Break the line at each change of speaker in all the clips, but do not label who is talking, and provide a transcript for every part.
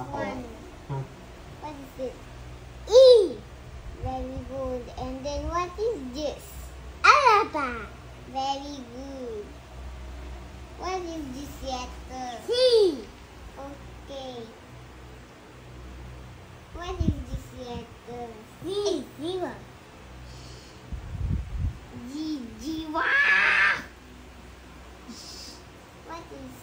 one. What is it? E. Very good. And then what is this? Alaba. Very good. What is this letter? C. Okay. What is this letter? C. Zero. G. Jiwa. What is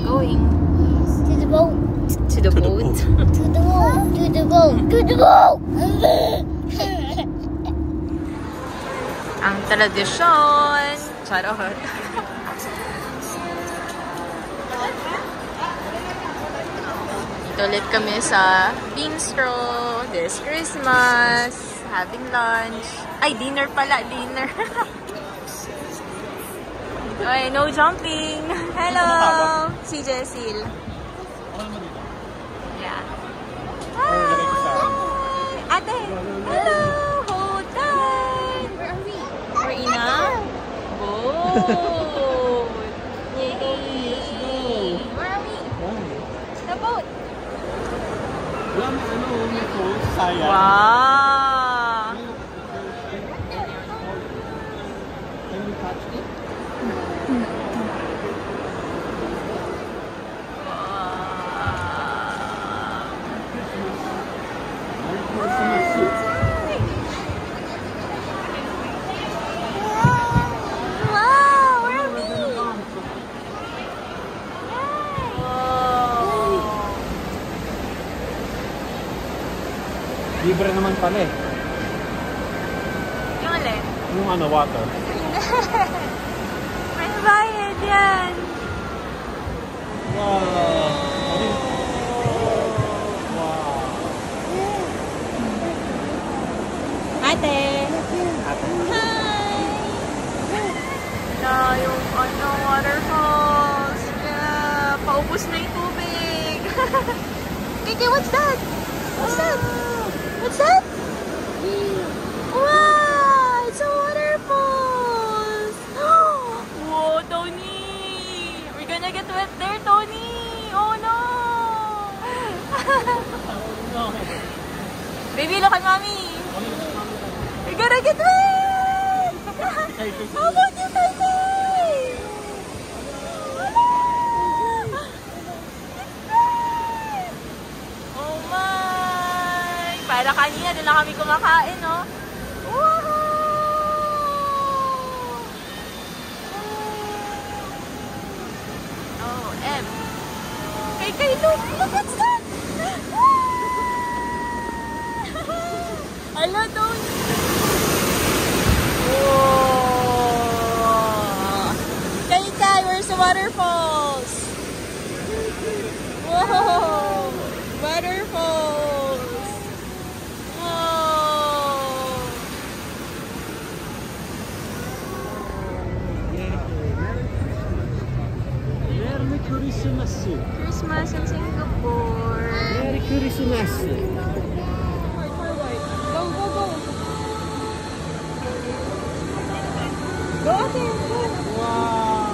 going?
To the boat.
To the boat?
To the boat. To the boat. To the boat.
Ang tradisyon. Charot. Dito ulit kami sa Bistro this Christmas. Having lunch. Ay, dinner pala. Dinner. Ay, no jumping. Hello. Si Jessil. Yeah. Hi. Ate. Hello. Hold tight. Where are we? We're in a boat. Yay. Where are we? The boat. Wow.
Libre naman pala eh.
Yung alin?
Yung ano, water.
May bayad yan.
Wow. Wow.
Ate. Hi. Na yung ano, waterfalls. Yeah, paubos na yung tubig. Kiki, what's that? What's that? What's that? Wow! It's a waterfall! Whoa, Tony! We're gonna get wet there, Tony! Oh no! Baby, look at mommy! We're gonna get wet! How about you, Tony? Para kanina, doon na kami kumakain, no? Woohoo! Oh, M. Kay, look! Look, what's that? Hello, Tony! Whoa! Kay, where's the waterfalls? Whoa! Waterfalls! Christmas in Singapore.
Merry Christmas.
Go, go, go. Go, ate. Go.
Wow.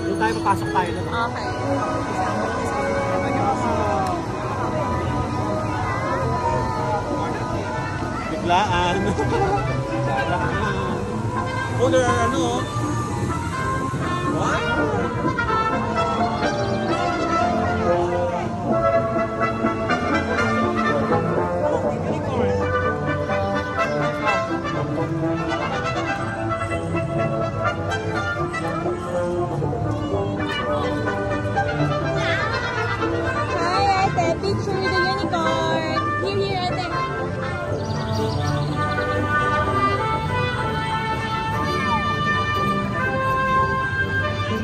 Doon tayo, papasok tayo na.
Okay.
Biglaan. Oh, there are ano. What?
picture with the unicorn. Here, ate.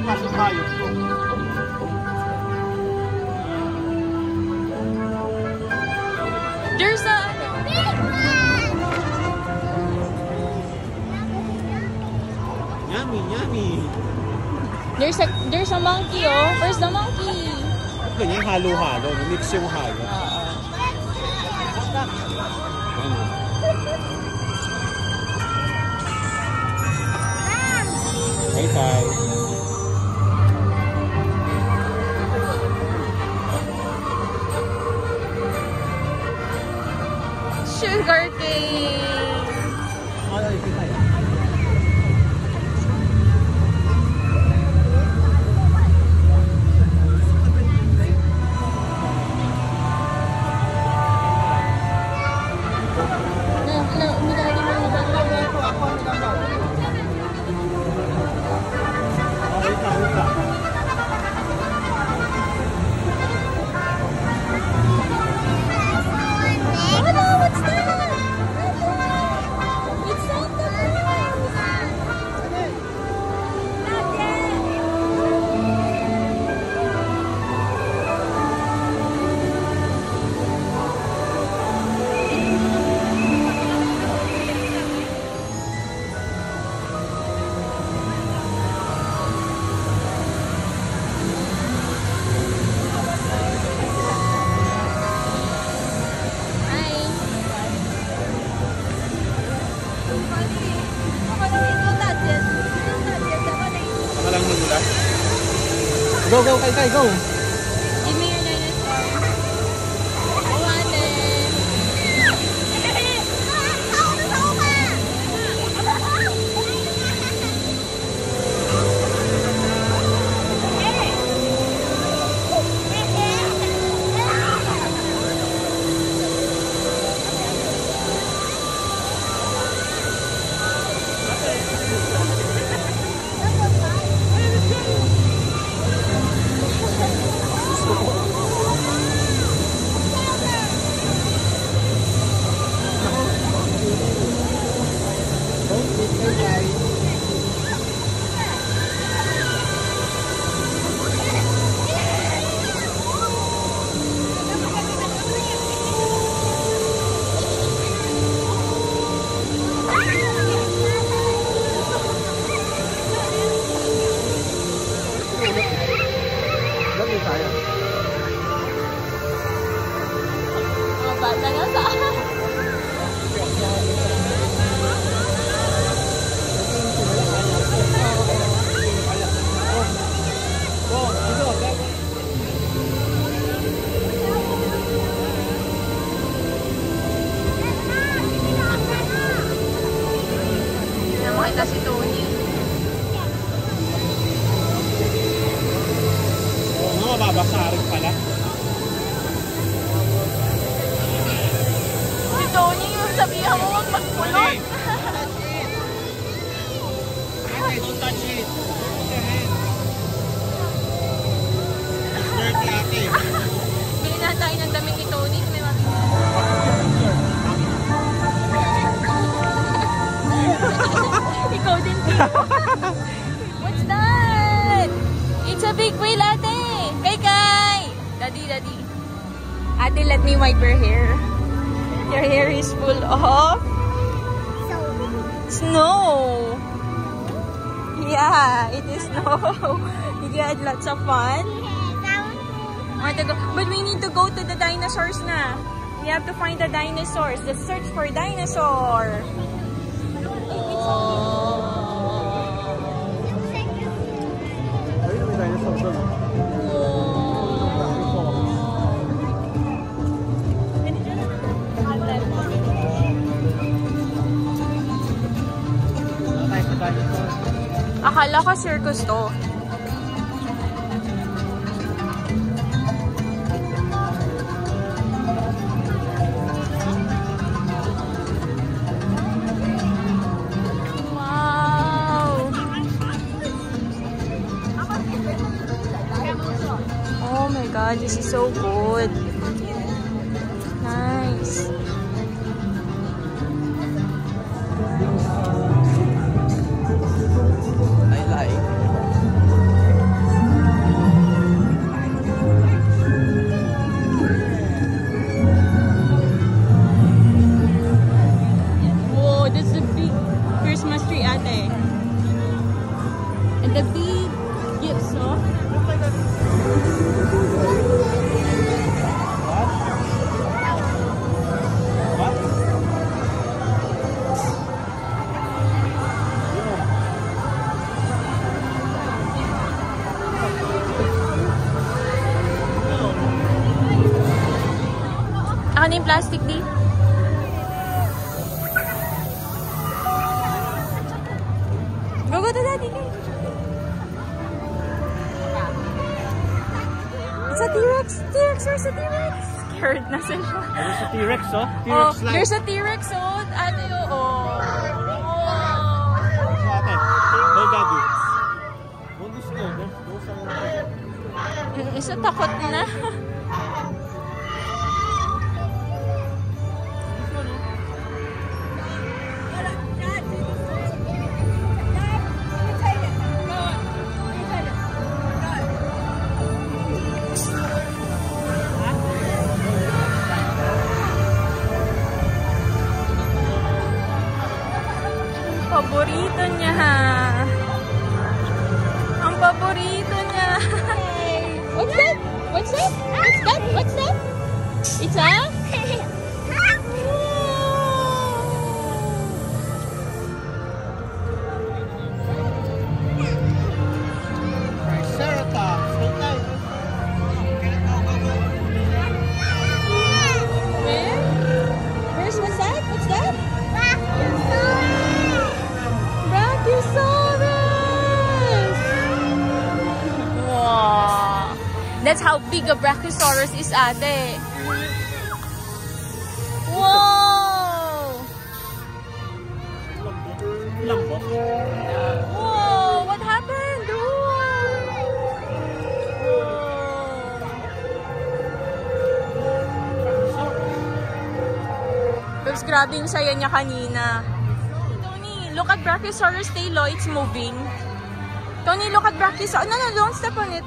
Pasok tayo.
There's a...
Yummy, yummy.
There's a monkey, oh. Where's the monkey?
Ganyan, halo-halo. Mix yung halo. Bye-bye.
Sugar cane.
Go, go, Kai, go!
Give me your dinosaur. I want it. Makita si Tony.
Oo nga, mababasa rin pala.
Si Tony, yung sabihan mo huwag magpulot.
Don't touch it. Dirty ate.
Bili na tayo ng damit ni Tony. May ikaw din, Tito. What's that? It's a big whale, ate. Kai. Daddy. Ate, let me wipe your hair. Your hair is full of snow. Yeah, it is snow. Did you had lots of fun? Want to go? But we need to go to the dinosaurs na. We have to find the dinosaurs. Let's search for dinosaur.
Ayun, may dinosaur doon.
Akala ko circus to. god, this is so good. Nice.
I like.
Whoa, that's a big Christmas tree, ate. And the big gifts, no? Ano yung plastic di? Go to daddy. It's a T-Rex. T-Rex, where's the T-Rex? Scared na sila.
There's a T-Rex, oh.
Oh,
T-Rex slide.
there's a T-Rex, oh. Ate, oh.
Ate, hey daddy. Don't just go. Go somewhere.
Yung isa takot na. Paborito niya. Ang paborito niya. What's that? What's that? What's that? What's that? It's a?
Triceratops.
Where? Where's what's that? What's that? Brachiosaurus! Wow! That's how big a Brachiosaurus is, ate. Whoa!
Lambot.
Whoa! What happened? Babs, grabe yung saya niya kanina. Tony, look at Brachiosaurus tail, oh. It's moving. Tony, look at Brachiosaurus. No, don't step on it.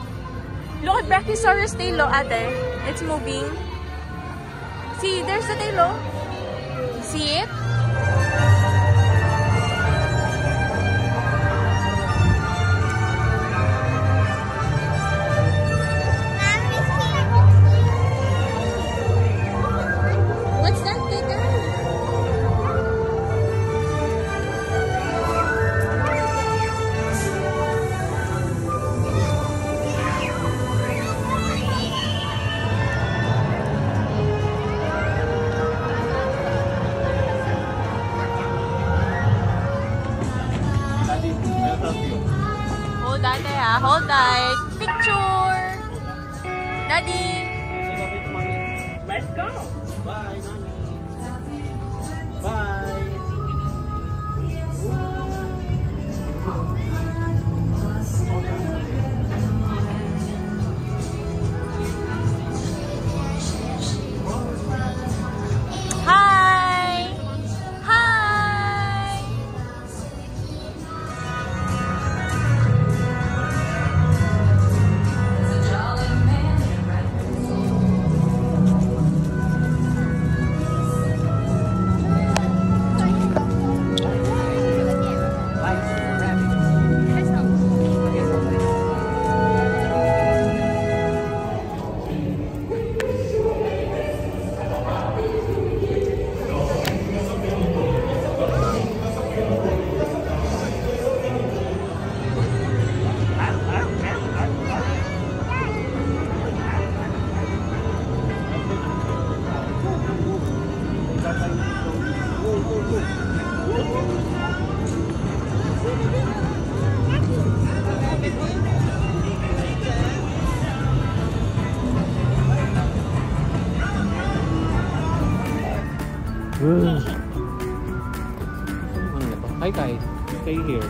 Look at Brachiosaurus tail, oh, ate. It's moving. See, there's the tail, oh. See it? What's that, Tita?
Daddy, I'll help you.
Hold that, ha? Hold that. Picture! Daddy!
Say bye to mommy. Let's go. Bye, mommy. Bye.
Hi! Hi!
Hi guys, stay here.